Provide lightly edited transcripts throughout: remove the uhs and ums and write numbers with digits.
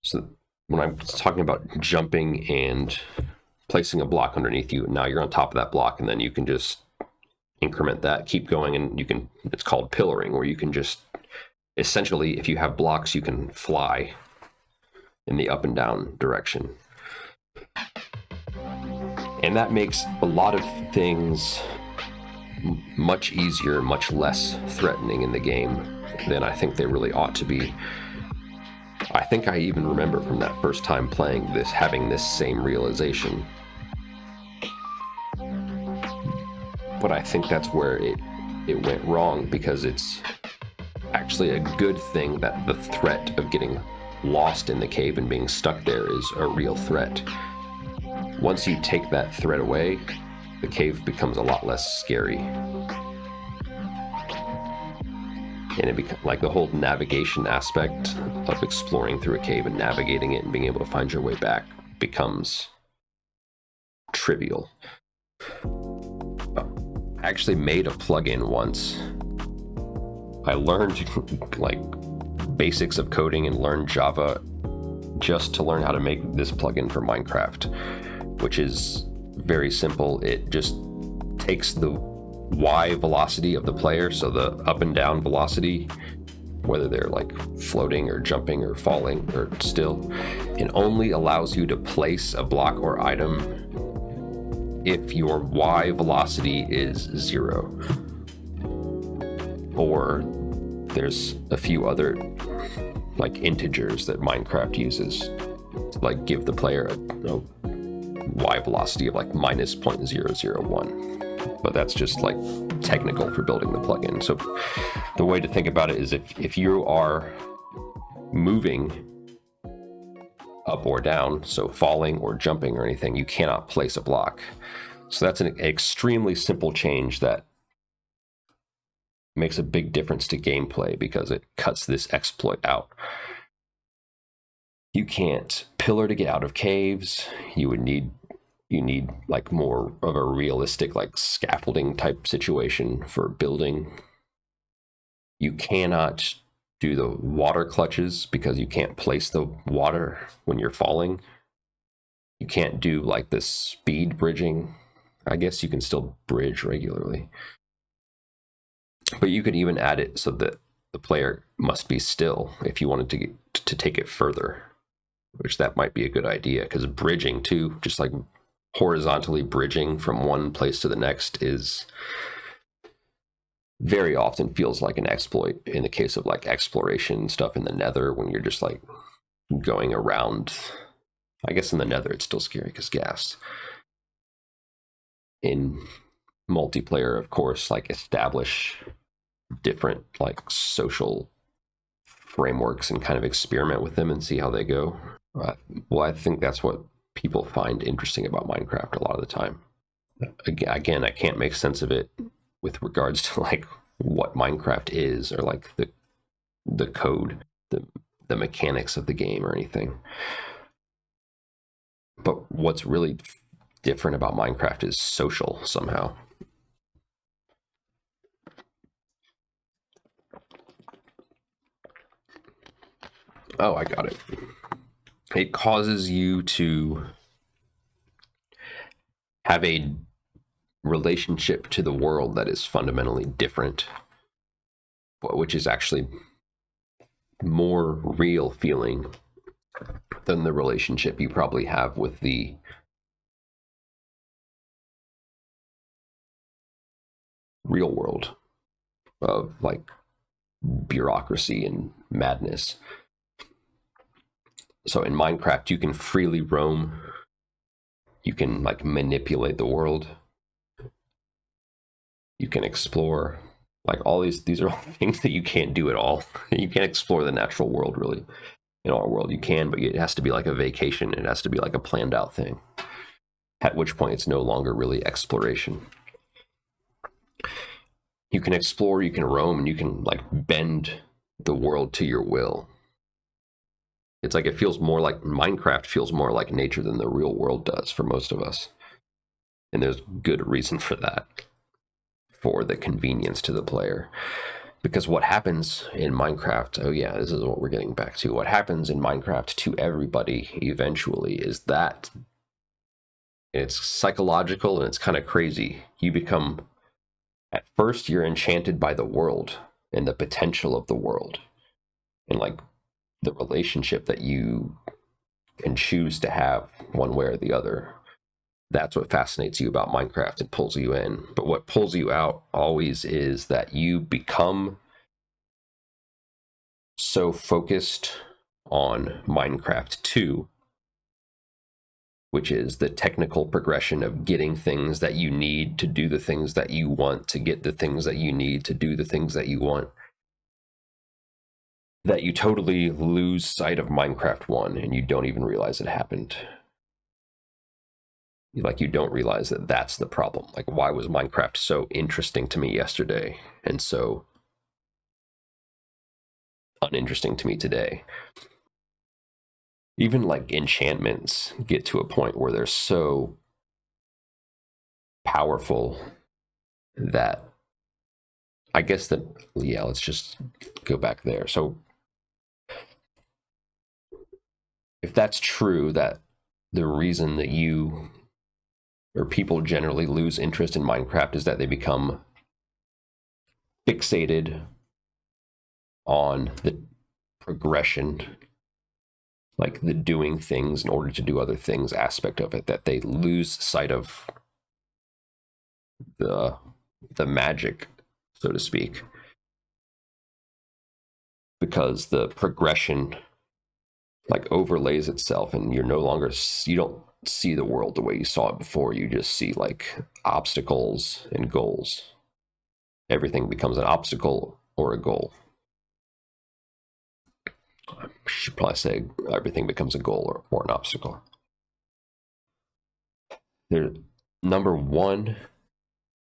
So when I'm talking about jumping and placing a block underneath you, now you're on top of that block, and then you can just increment that, keep going, and you can, it's called pillaring, where you can just essentially, if you have blocks, you can fly in the up and down direction. And that makes a lot of things much easier, much less threatening in the game than I think they really ought to be. I think I even remember from that first time playing this, having this same realization. But I think that's where it went wrong, because it's actually a good thing that the threat of getting lost in the cave and being stuck there is a real threat. Once you take that threat away, the cave becomes a lot less scary. And it becomes like the whole navigation aspect of exploring through a cave and navigating it and being able to find your way back becomes trivial. I actually made a plugin once. I learned like basics of coding and learned Java just to learn how to make this plugin for Minecraft, which is very simple. It just takes the Y velocity of the player, so the up and down velocity, whether they're like floating or jumping or falling or still, and only allows you to place a block or item if your Y velocity is 0. Or there's a few other like integers that Minecraft uses to like give the player a Y velocity of like minus 0.001. But that's just like technical for building the plugin. So the way to think about it is if you are moving up or down, so falling or jumping or anything, you cannot place a block. So that's an extremely simple change that makes a big difference to gameplay, because it cuts this exploit out. You can't pillar to get out of caves. You need like more of a realistic like scaffolding type situation for building. You cannot do the water clutches because you can't place the water when you're falling. You can't do like the speed bridging. I guess you can still bridge regularly, but you could even add it so that the player must be still if you wanted to take it further, which that might be a good idea, because bridging too, just like horizontally bridging from one place to the next, is very often feels like an exploit in the case of like exploration stuff in the Nether, when you're just like going around. I guess in the Nether it's still scary because gas. In multiplayer, of course, like establish different like social frameworks and kind of experiment with them and see how they go. Well, I think that's what people find interesting about Minecraft a lot of the time. Again, I can't make sense of it with regards to like what Minecraft is, or like the code, the mechanics of the game or anything. But what's really different about Minecraft is social somehow. Oh, I got it. It causes you to have a relationship to the world that is fundamentally different, which is actually more real feeling than the relationship you probably have with the real world of like bureaucracy and madness. So in Minecraft, you can freely roam. You can like manipulate the world. You can explore. Like all these are all things that you can't do at all. You can't explore the natural world really. In our world, you can, but it has to be like a vacation. It has to be like a planned out thing. At which point, it's no longer really exploration. You can explore, you can roam, and you can like bend the world to your will. It's like it feels more like Minecraft feels more like nature than the real world does for most of us. And there's good reason for that, for the convenience to the player. Because what happens in Minecraft, oh yeah, this is what we're getting back to. What happens in Minecraft to everybody eventually is that it's psychological and it's kind of crazy. You become, at first, you're enchanted by the world and the potential of the world and like the relationship that you can choose to have one way or the other. That's what fascinates you about Minecraft and pulls you in. But what pulls you out always is that you become so focused on Minecraft 2, which is the technical progression of getting things that you need to do the things that you want, to get the things that you need to do the things that you want, that you totally lose sight of Minecraft 1 and you don't even realize it happened. Like, you don't realize that that's the problem. Like, why was Minecraft so interesting to me yesterday and so uninteresting to me today? Even like enchantments get to a point where they're so powerful that I guess that, yeah, let's just go back there. So if that's true, that the reason that you or people generally lose interest in Minecraft is that they become fixated on the progression, like the doing things in order to do other things aspect of it, that they lose sight of the magic, so to speak, because the progression like overlays itself and you're no longer, you don't see the world the way you saw it before. You just see like obstacles and goals. Everything becomes an obstacle or a goal. I should probably say everything becomes a goal or an obstacle. There, number one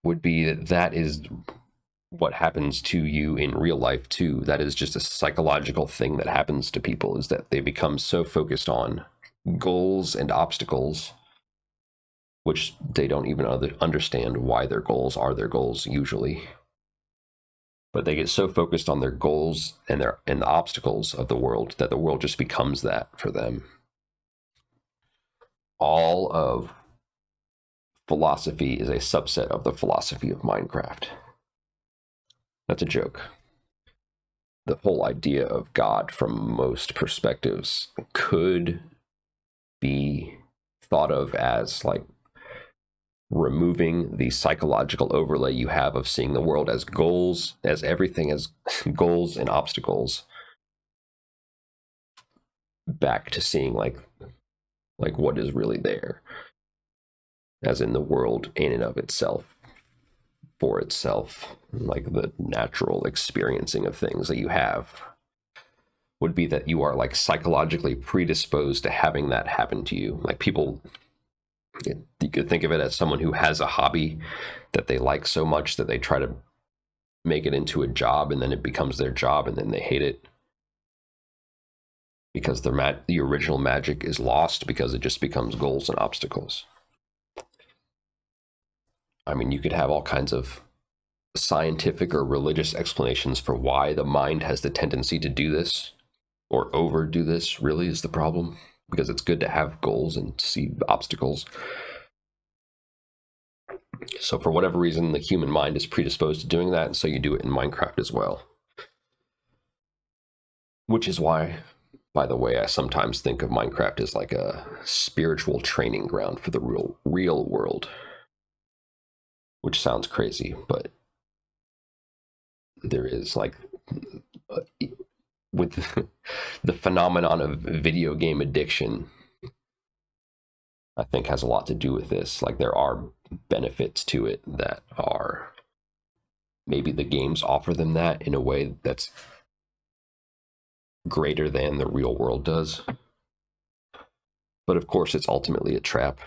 would be that is what happens to you in real life too. That is just a psychological thing that happens to people, is that they become so focused on goals and obstacles, which they don't even understand why their goals are their goals usually. But they get so focused on their goals and the obstacles of the world that the world just becomes that for them. All of philosophy is a subset of the philosophy of Minecraft. That's a joke. The whole idea of God from most perspectives could be thought of as like removing the psychological overlay you have of seeing the world as goals, as everything as goals and obstacles, back to seeing like what is really there, as in the world in and of itself, for itself, like the natural experiencing of things that you have would be that you are like psychologically predisposed to having that happen to you. Like people, you could think of it as someone who has a hobby that they like so much that they try to make it into a job, and then it becomes their job, and then they hate it because the original magic is lost because it just becomes goals and obstacles. I mean, you could have all kinds of scientific or religious explanations for why the mind has the tendency to do this or overdo this, really is the problem, because it's good to have goals and see obstacles. So for whatever reason, the human mind is predisposed to doing that, and so you do it in Minecraft as well. Which is why, by the way, I sometimes think of Minecraft as like a spiritual training ground for the real world. Which sounds crazy, but there is like, with the phenomenon of video game addiction, I think has a lot to do with this. Like there are benefits to it that are, maybe the games offer them that in a way that's greater than the real world does. But of course, it's ultimately a trap.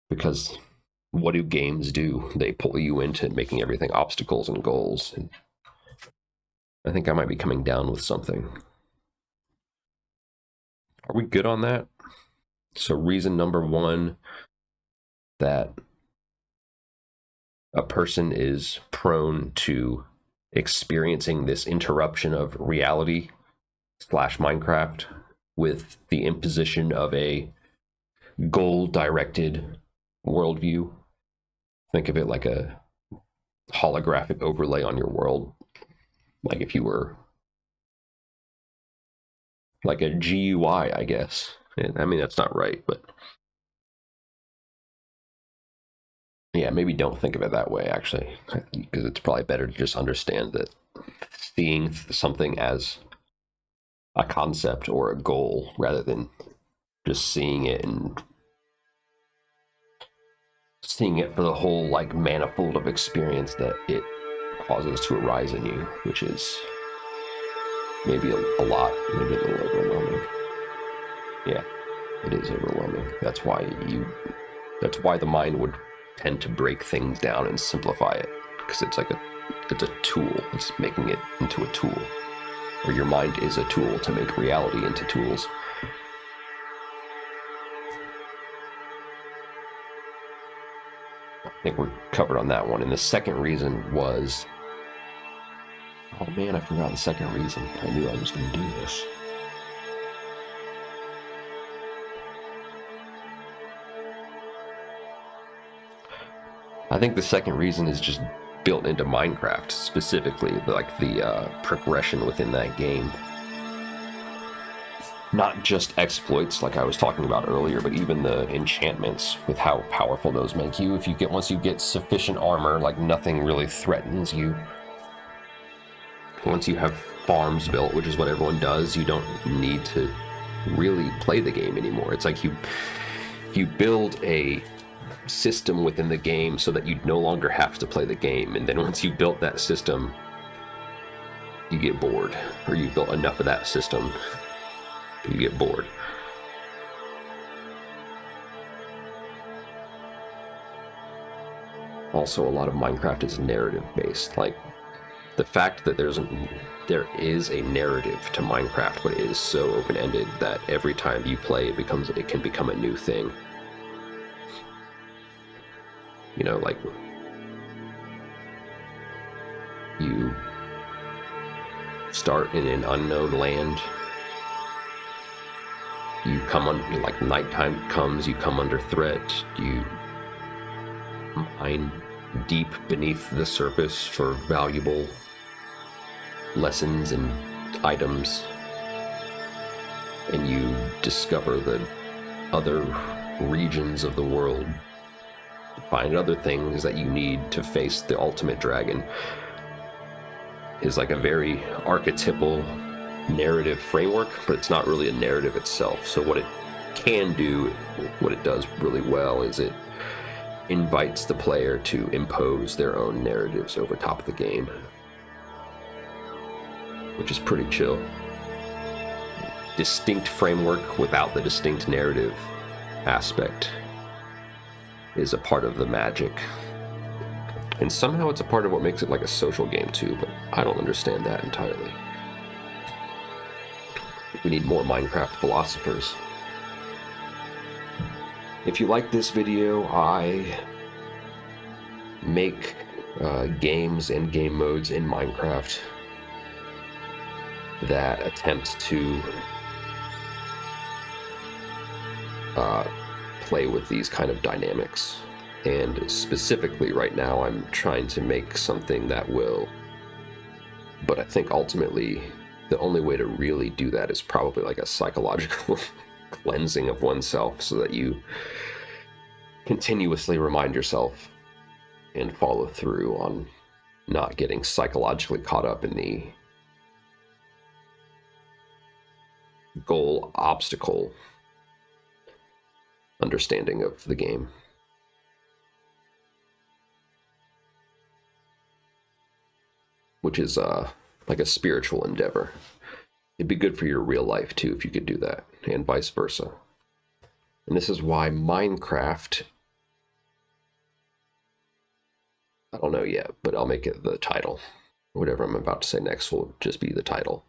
Because what do games do? They pull you into making everything obstacles and goals. And I think I might be coming down with something. Are we good on that? So reason number one, that a person is prone to experiencing this interruption of reality slash Minecraft with the imposition of a goal directed worldview. Think of it like a holographic overlay on your world. Like if you were like a GUI, I guess. And I mean, that's not right, but yeah, maybe don't think of it that way, actually, because it's probably better to just understand that seeing something as a concept or a goal rather than just seeing it and seeing it for the whole like manifold of experience that it causes to arise in you, which is maybe a lot, maybe a little overwhelming. Yeah, it is overwhelming. That's why the mind would tend to break things down and simplify it, because it's a tool. It's making it into a tool, or your mind is a tool to make reality into tools. I think we're covered on that one. And the second reason was, oh man, I forgot the second reason. I knew I was going to do this. I think the second reason is just built into Minecraft, specifically, like the progression within that game. Not just exploits like I was talking about earlier, but even the enchantments with how powerful those make you. Once you get sufficient armor, like nothing really threatens you. Once you have farms built, which is what everyone does, you don't need to really play the game anymore. It's like you build a system within the game so that you no longer have to play the game, and then once you built that system, you get bored, or you built enough of that system, you get bored. Also, a lot of Minecraft is narrative based. Like the fact that there is a narrative to Minecraft, but it is so open-ended that every time you play it can become a new thing. You know, like you start in an unknown land, you come on, like nighttime comes, you come under threat, you mine deep beneath the surface for valuable lessons and items, and you discover the other regions of the world, find other things that you need to face the ultimate dragon. Is like a very archetypal narrative framework, but it's not really a narrative itself. So what it can do, what it does really well, is it invites the player to impose their own narratives over top of the game, which is pretty chill. Distinct framework without the distinct narrative aspect is a part of the magic. And somehow it's a part of what makes it like a social game too, but I don't understand that entirely. We need more Minecraft philosophers. If you like this video, I make games and game modes in Minecraft that attempt to play with these kind of dynamics. And specifically right now I'm trying to make something that will, but I think ultimately the only way to really do that is probably like a psychological cleansing of oneself, so that you continuously remind yourself and follow through on not getting psychologically caught up in the goal obstacle understanding of the game. Which is like a spiritual endeavor. It'd be good for your real life too if you could do that, and vice versa. And this is why Minecraft, I don't know yet, but I'll make it the title. Whatever I'm about to say next will just be the title.